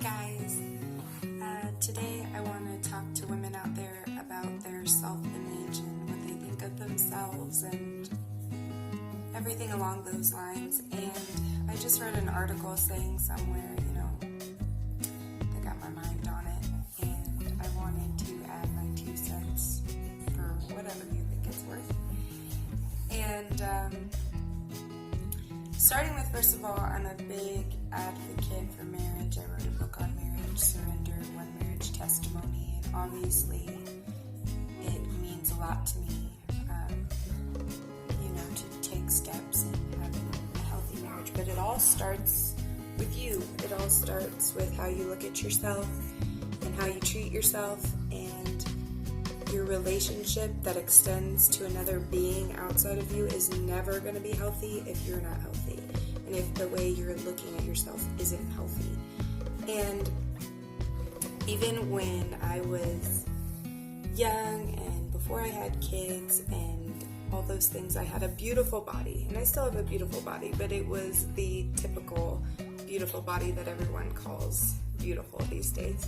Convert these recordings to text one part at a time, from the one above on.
guys. Today I want to talk to women out there about their self-image and what they think of themselves and everything along those lines. And I just read an article saying somewhere, that got my mind on it, and I wanted to add my 2 cents for whatever you think it's worth. And starting with, first of all, I'm a big advocate for marriage. I wrote a book on marriage, Surrender, One Marriage Testimony, and obviously it means a lot to me, to take steps in having a healthy marriage. But it all starts with you. It all starts with how you look at yourself and how you treat yourself, and your relationship that extends to another being outside of you is never going to be healthy if you're not healthy, and if the way you're looking at yourself isn't healthy. And even when I was young and before I had kids and all those things, I had a beautiful body, and I still have a beautiful body, but it was the typical beautiful body that everyone calls beautiful these days.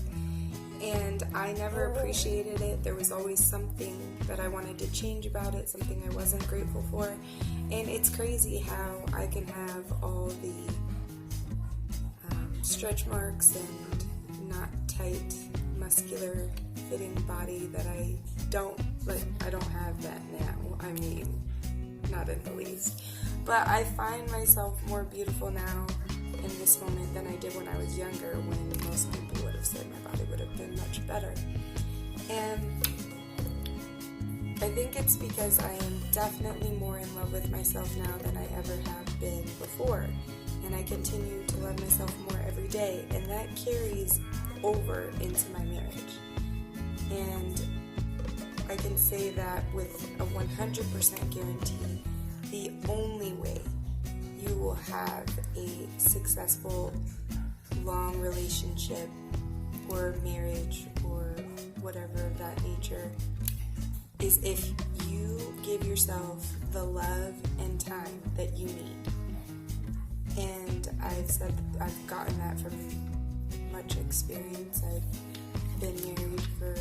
And I never appreciated it. There was always something that I wanted to change about it, something I wasn't grateful for. And it's crazy how I can have all the stretch marks and not tight, muscular fitting body that I don't have that now. I mean, not in the least. But I find myself more beautiful now in this moment than I did when I was younger, when most people would have said my body would have been much better. And I think it's because I am definitely more in love with myself now than I ever have been before. And I continue to love myself more every day, and that carries over into my marriage. And I can say that with a 100% guarantee, the only way you will have a successful, long relationship or marriage or whatever of that nature is if you give yourself the love and time that you need. And I've gotten that from much experience. I've been married for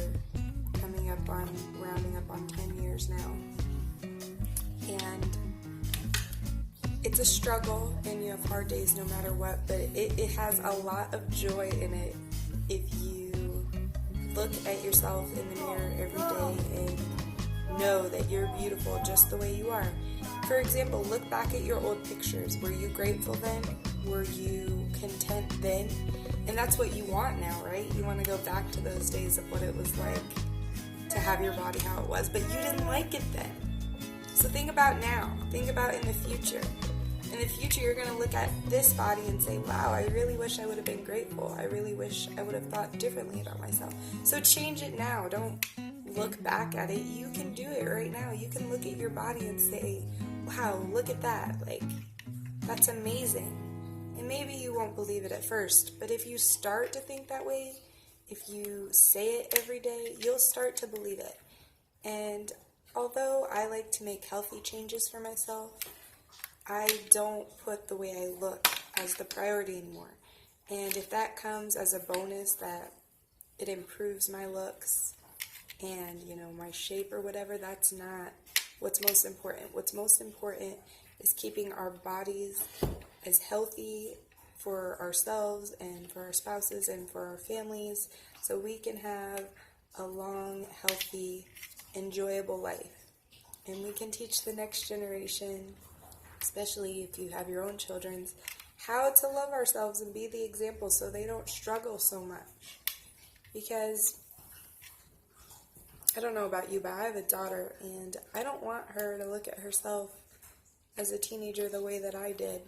rounding up on 10 years now. And it's a struggle, and you have hard days no matter what, but it has a lot of joy in it if you look at yourself in the mirror every day and know that you're beautiful just the way you are. For example, look back at your old pictures. Were you grateful then? Were you content then? And that's what you want now, right? You want to go back to those days of what it was like to have your body how it was, but you didn't like it then. So think about now. Think about in the future. In the future, you're going to look at this body and say, wow, I really wish I would have been grateful. I really wish I would have thought differently about myself. So change it now. Don't look back at it. You can do it right now. You can look at your body and say, wow, look at that. That's amazing. And maybe you won't believe it at first, but if you start to think that way, if you say it every day, you'll start to believe it. And although I like to make healthy changes for myself, I don't put the way I look as the priority anymore. And if that comes as a bonus that it improves my looks and, my shape or whatever, that's not what's most important. What's most important is keeping our bodies as healthy for ourselves and for our spouses and for our families, so we can have a long, healthy, enjoyable life. And we can teach the next generation, especially if you have your own children, how to love ourselves and be the example so they don't struggle so much. Because I don't know about you, but I have a daughter, and I don't want her to look at herself as a teenager the way that I did.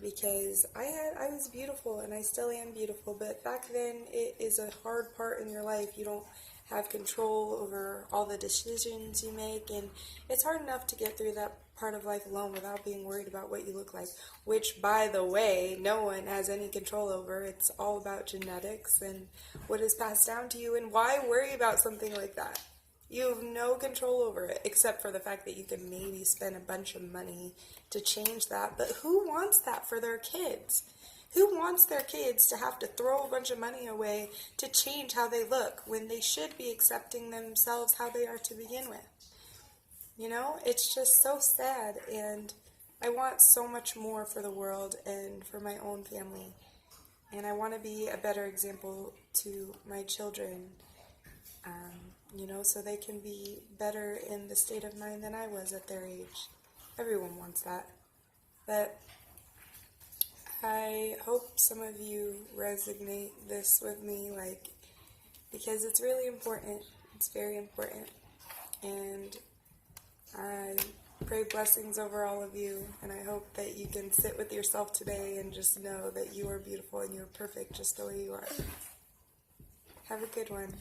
Because I was beautiful, and I still am beautiful, but back then it is a hard part in your life. You don't have control over all the decisions you make, and it's hard enough to get through that part of life alone without being worried about what you look like, which, by the way, no one has any control over. It's all about genetics and what is passed down to you, and why worry about something like that? You have no control over it, except for the fact that you can maybe spend a bunch of money to change that. But who wants that for their kids? Who wants their kids to have to throw a bunch of money away to change how they look when they should be accepting themselves how they are to begin with? You know, it's just so sad, and I want so much more for the world and for my own family. And I want to be a better example to my children, you know, so they can be better in the state of mind than I was at their age. Everyone wants that. But I hope some of you resonate this with me, like, because it's really important. It's very important. And I pray blessings over all of you, and I hope that you can sit with yourself today and just know that you are beautiful and you're perfect just the way you are. Have a good one.